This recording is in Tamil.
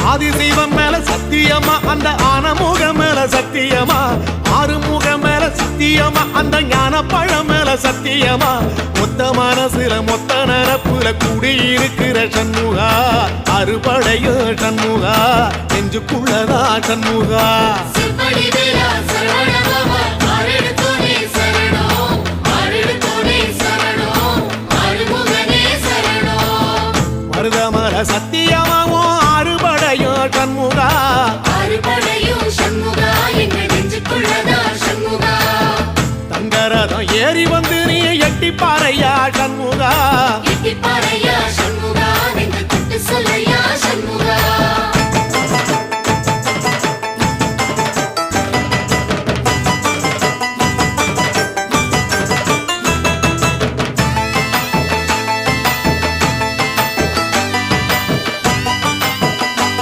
ஆதிசைவம் மேல சத்தியமா அந்த ஆனமுகம் மேல சத்தியமா ஆறுமுகம் மேல சத்தியமா அந்த ஞான பழம் மேல சத்தியமா மொத்த மனசுல மொத்த நரப்புல கூடியிருக்கிற சண்முகா அறுபடையோ சண்முகா நெஞ்சுக்குள்ளதா சண்முகா மருதமர சத்தியமாவோ அறுபடையோ சண்முகா தங்கரதம் ஏறி வந்து நீ எட்டி பாறையா சண்முகா